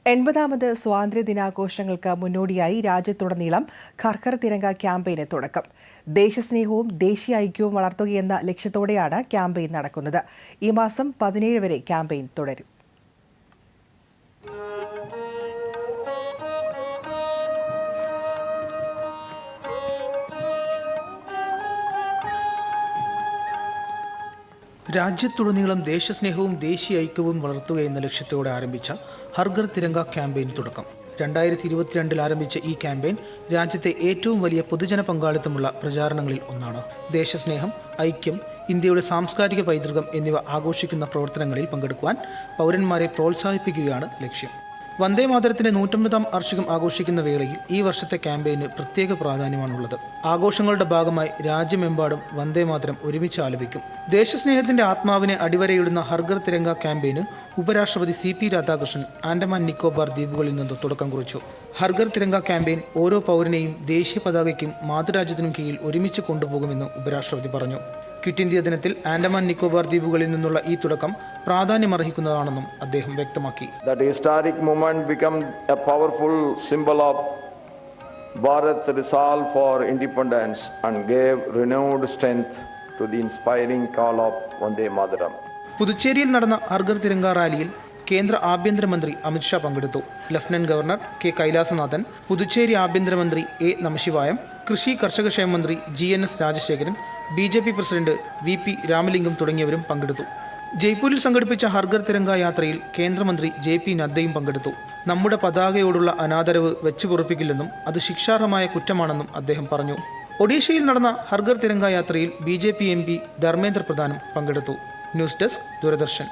80ാമത് സ്വാതന്ത്ര്യദിനാഘോഷങ്ങൾക്ക് മുന്നോടിയായി രാജ്യത്തുടനീളം ഘർ ഘർ തിരങ്ക ക്യാമ്പയിന് തുടക്കം. ദേശസ്നേഹവും ദേശീയ ഐക്യവും വളർത്തുകയെന്ന ലക്ഷ്യത്തോടെയാണ് ക്യാമ്പയിൻ നടക്കുന്നത്. ഈ മാസം 17 വരെ ക്യാമ്പയിൻ തുടരും. രാജ്യത്തുടനീളം ദേശസ്നേഹവും ദേശീയ ഐക്യവും വളർത്തുക എന്ന ലക്ഷ്യത്തോടെ ആരംഭിച്ച ഹർ ഘർ തിരങ്ക ക്യാമ്പയിന് തുടക്കം. 2022 ആരംഭിച്ച ഈ ക്യാമ്പയിൻ രാജ്യത്തെ ഏറ്റവും വലിയ പൊതുജന പങ്കാളിത്തമുള്ള പ്രചാരണങ്ങളിൽ ഒന്നാണ്. ദേശസ്നേഹം, ഐക്യം, ഇന്ത്യയുടെ സാംസ്കാരിക പൈതൃകം എന്നിവ ആഘോഷിക്കുന്ന പ്രവർത്തനങ്ങളിൽ പങ്കെടുക്കുവാൻ പൗരന്മാരെ പ്രോത്സാഹിപ്പിക്കുകയാണ് ലക്ഷ്യം. വന്ദേ മാതരത്തിന്റെ 150ാം വാർഷികം ആഘോഷിക്കുന്ന വേളയിൽ ഈ വർഷത്തെ ക്യാമ്പയിന് പ്രത്യേക പ്രാധാന്യമാണുള്ളത്. ആഘോഷങ്ങളുടെ ഭാഗമായി രാജ്യമെമ്പാടും വന്ദേ മാതരം ഒരുമിച്ച് ആലപിക്കും. ദേശസ്നേഹത്തിന്റെ ആത്മാവിനെ അടിവരയിടുന്ന ഹർ ഘർ തിരങ്ക ക്യാമ്പയിന് ഉപരാഷ്ട്രപതി CP രാധാകൃഷ്ണൻ ആൻഡമാൻ നിക്കോബാർ ദ്വീപുകളിൽ നിന്ന് തുടക്കം കുറിച്ചു. ഹർ ഘർ തിരങ്ക ക്യാമ്പയിൻ ഓരോ പൗരനെയും ദേശീയ പതാകയ്ക്കും മാതൃരാജ്യത്തിനും കീഴിൽ ഒരുമിച്ച് കൊണ്ടുപോകുമെന്ന് ഉപരാഷ്ട്രപതി പറഞ്ഞു. ക്വിറ്റ് ഇന്ത്യ ദിനത്തിൽ ആൻഡമാൻ നിക്കോബാർ ദ്വീപുകളിൽ നിന്നുള്ള ഈ തുടക്കം പ്രാധാന്യമർഹിക്കുന്നതാണെന്നും അദ്ദേഹം വ്യക്തമാക്കി. That historic moment became a powerful symbol of Bharat's resolve for independence and gave renewed strength to the inspiring call of Vande Mataram. പുതുച്ചേരിയിൽ നടന്ന ഹർ ഘർ തിരങ്ക റാലിയിൽ കേന്ദ്ര ആഭ്യന്തരമന്ത്രി അമിത്ഷാ പങ്കെടുത്തു. Lieutenant governor K. Kailasanathan, Puducherry ആഭ്യന്തരമന്ത്രി A. നമശിവായം, കൃഷി കർഷകക്ഷേമ മന്ത്രി GNS Rajasekharan, BJP president VP Ramalingam തുടങ്ങിയവരും പങ്കെടുത്തു. ജയ്പൂരിൽ സംഘടിപ്പിച്ച ഹർ ഘർ തിരങ്ക യാത്രയിൽ കേന്ദ്രമന്ത്രി JP നദ്ദയും പങ്കെടുത്തു. നമ്മുടെ പതാകയോടുള്ള അനാദരവ് വെച്ചുപൊറുപ്പിക്കില്ലെന്നും അത് ശിക്ഷാർഹമായ കുറ്റമാണെന്നും അദ്ദേഹം പറഞ്ഞു. ഒഡീഷയിൽ നടന്ന ഹർ ഘർ തിരങ്ക യാത്രയിൽ BJP MP ധർമ്മേന്ദ്ര പ്രധാനും പങ്കെടുത്തു. News desk, Doordarshan.